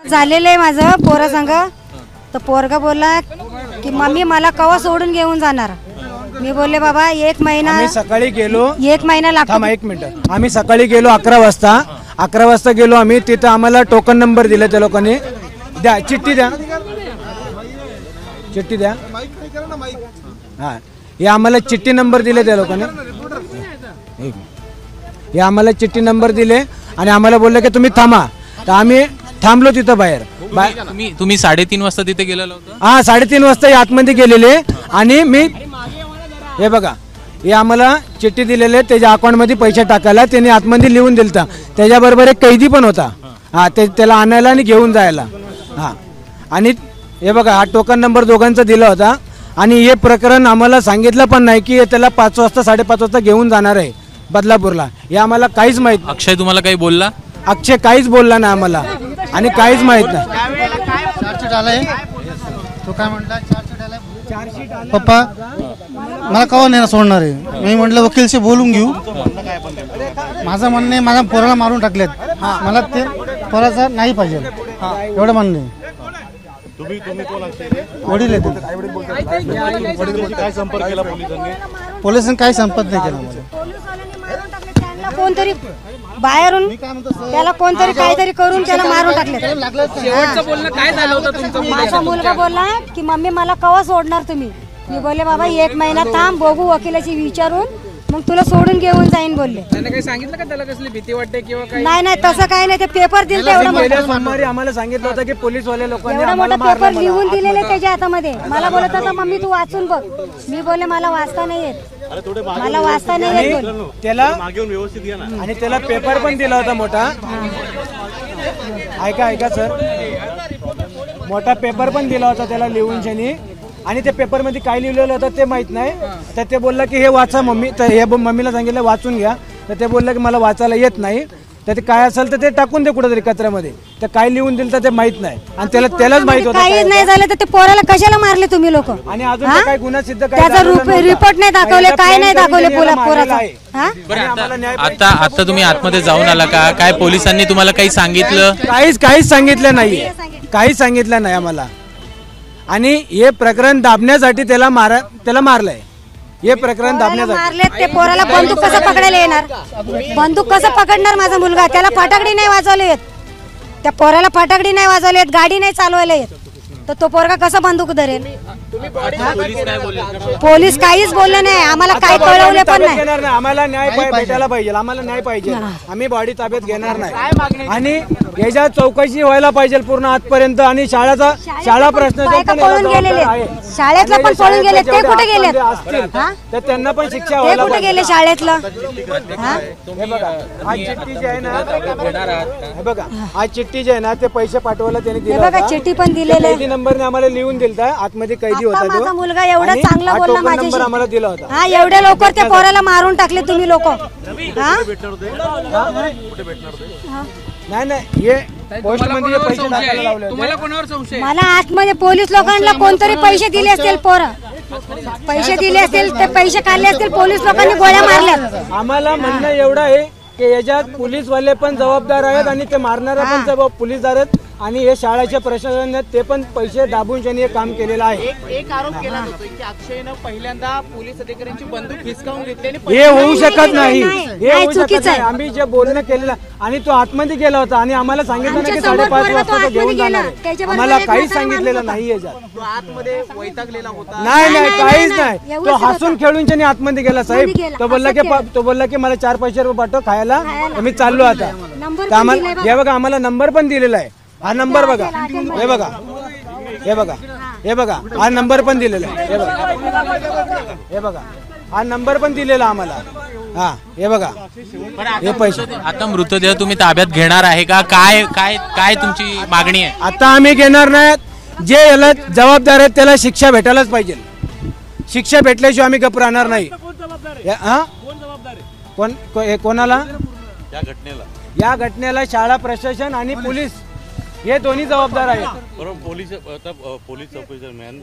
झालेलं आहे माझं पोरा संग। तर पोरगा बोलला की मम्मी मला कवा सोडून घेऊन जाणार। मी बोलले बाबा एक महिना। आम्ही सकाळी गेलो, एक महिना लागतो। थांबा एक मिनिट। आम्ही सकाळी गेलो 11 वाजता गेलो आम्ही। तिथं आम्हाला टोकन नंबर दिले त्या लोकांनी। द्या चिठ्ठी द्या, चिठ्ठी द्या। हा, हे आम्हाला चिठ्ठी नंबर दिले त्या लोकांनी। हे आम्हाला चिठ्ठी नंबर दिले आणि आम्हाला बोलले की तुम्ही थांबा। तर आम्ही थांबलो तिथं बाहेर। तुम्ही 3:30 वाजता तिथे गेलेला होता? हा, 3:30 वाजता आतमध्ये गेलेले। आणि मी हे बघा, हे आम्हाला चिठ्ठी दिलेले, त्याच्या अकाउंटमध्ये पैसे टाकायला त्यांनी आतमध्ये लिहून दिलता। त्याच्याबरोबर एक कैदी पण होता। हा, त्याला आणायला आणि घेऊन जायला। हा, आणि हे बघा हा टोकन नंबर दोघांचा दिला होता। आणि हे प्रकरण आम्हाला सांगितलं पण नाही की त्याला 5 वाजता 5:30 वाजता घेऊन जाणार आहे बदलापूरला। हे आम्हाला काहीच माहित। अक्षय तुम्हाला काही बोलला? अक्षय काहीच बोलला नाही आम्हाला आणि काहीच माहित नाही। चार्जशीट आलाय तो काय म्हटला? चार्जशीट आलाय पप्पा मला कवा नाही सोडणार आहे। मी म्हटलं वकीलशी बोलून घेऊ। माझं म्हणणं आहे माझ्या पोराला मारून टाकलेत, मला ते पोराचं नाही पाहिजे एवढं म्हणणं आहे। वडील आहे, पोलिसांनी काही संपर्क नाही केला। कोणतरी बाहेरून त्याला कोणतरी काहीतरी करून त्याला मारून टाकले। शेवटचं बोलणं काय झालं होतं तुमचं? माझा मुलगा बोलला की मम्मी मला कवा सोडणार तुम्ही। मी बोलले बाबा एक महिना थांब, बघू वकिलाची विचारून मग तुला सोडून घेऊन जाईन बोलले। त्याने काही सांगितलं का त्याला कसली भीती वाटते किंवा काय? नाही तसं काही नाही। ते पेपर दिले एवढा मोठा, आम्हाला सांगितलं होतं की पोलीसवाले लोकांनी एवढा मोठा पेपर लिहून दिलेले त्याच्या हातामध्ये। मला बोलत होता मम्मी तू वाचून बघ। मी बोलले मला वाचता नाही येत, मला वाचता नाही येत बोल। त्याला आणि त्याला पेपर पण दिला होता मोठा। ऐका सर, मोठा पेपर पण दिला होता त्याला लिहून शनी। आणि त्या पेपर मध्ये काय लिहिलेलं होतं ते माहित नाही। तर ते बोलला की हे वाचा मम्मी। तर हे मम्मीला सांगितलं वाचून घ्या। तर ते बोललं की मला वाचायला येत नाही। तर ते काय असेल तर ते टाकून दे कुठेतरी कचऱ्यामध्ये। तर काय लिहून दिलं तर ते माहित नाही आणि त्यालाच माहित होतं। काहीच नाही झालं तर ते पोराला कशाला मारले तुम्ही लोक? आणि अजून काय गुन्हा सिद्ध त्याचा रिपोर्ट नाही दाखवले, काय नाही दाखवले पोराचा। आता तुम्ही आतमध्ये जाऊन आला का? काय पोलिसांनी तुम्हाला काही सांगितलं? काहीच सांगितलं नाही, काहीच सांगितलं नाही आम्हाला। आणि हे प्रकरण दाबण्यासाठी त्याला मारलंय। हे प्रकरण दाबण्यासाठी मारले। ते पोराला बंदूक कसं पकडायला येणार? बंदूक कसं पकडणार माझा मुलगा? त्याला फटाकडी नाही वाजवले येत, त्या पोराला फटाकडी नाही वाजवले येत, गाडी नाही चालवायला येत। तर तो पोरगा कसा बंदूक धरेल? पोलीस काहीच बोलले नाही आम्हाला, काही कळवले पण नाही। आम्हाला न्याय भेटायला पाहिजे, आम्हाला न्याय पाहिजे। आम्ही बॉडी ताब्यात घेणार नाही आणि याच्या चौकशी व्हायला पाहिजे पूर्ण आजपर्यंत। आणि शाळा प्रश्न पळून गेलेले, शाळेतला पण पळून गेले, ते कुठे गेले? तर त्यांना पण शिक्षा ते व्हायला कुठे गेले शाळेतलं? हे बघा आज चिठ्ठी जी आहे ना, हे बघा आज चिठ्ठी जी आहे ना ते पैसे पाठवायला त्यांनी दिलं होतं। चिठ्ठी पण दिलेली आहे, नंबरने आम्हाला लिहून दिलता। आतमध्ये कैदी होता तो। माझा मुलगा एवढा चांगला बोलला माझ्याशी, आम्हाला दिला होता। हा एवढे लवकर त्या पोराला मारून टाकले तुम्ही लोक। नाही हे पोस्टमध्ये पैसे टाकायला लावले। तुम्हाला कोणावर संशय? मला आतमध्ये पोलीस लोकांना कोणतरी पैसे दिले असतील, पोरं पैसे दिले असतील, ते पैसे काढले असतील, पोलीस लोकांनी गोळ्या मारल्या। आम्हाला म्हणणं एवढं आहे की याच्यात पोलीसवाले पण जबाबदार आहेत आणि ते मारणारे पण पोलीसदार आहेत। आणि हे शाळेच्या प्रशासनाने ते पण पैसे दाबून त्यांनी हे काम केलेलं आहे। एक आरोप केला जातोय की अक्षयनं पहिल्यांदा पोलीस अधिकाऱ्यांची बंदूक हिसकावून घेतली। हे होऊ शकत नाही, हे होऊ शकत नाही। आम्ही जे बोलणं केलेलं आणि तो आतमध्ये गेला होता आणि आम्हाला सांगितलं नाही की 5:30 वाजता तो घेऊन जाणार आहे। आम्हाला काहीच सांगितलेलं नाही याच्यात। आतमध्ये वैतागलेला होता? नाही काहीच नाही। तो हसून खेळून त्यांनी आतमध्ये गेला साहेब। तो बोलला की मला 4 पैसे पाठव खायला, मी चाललो आता। हे बघा आम्हाला नंबर पण दिलेला आहे। हा नंबर बघा, हे बघा हा नंबर पण दिलेला आहे। हे बघा हा नंबर पण दिलेला आम्हाला। हा हे बघा हे पैसे। आता मृतदेह तुम्ही ताब्यात घेणार आहे का? काय काय काय तुमची मागणी आहे? आता आम्ही घेणार नाही। जे याला जबाबदार आहेत त्याला शिक्षा भेटायलाच पाहिजे। शिक्षा भेटल्याशिवाय आम्ही गप्प राहणार नाही। कोणाला? या घटनेला शाळा प्रशासन आणि पोलीस हे दोन्ही जबाबदार आहेत। पोलीस चौकी दरम्यान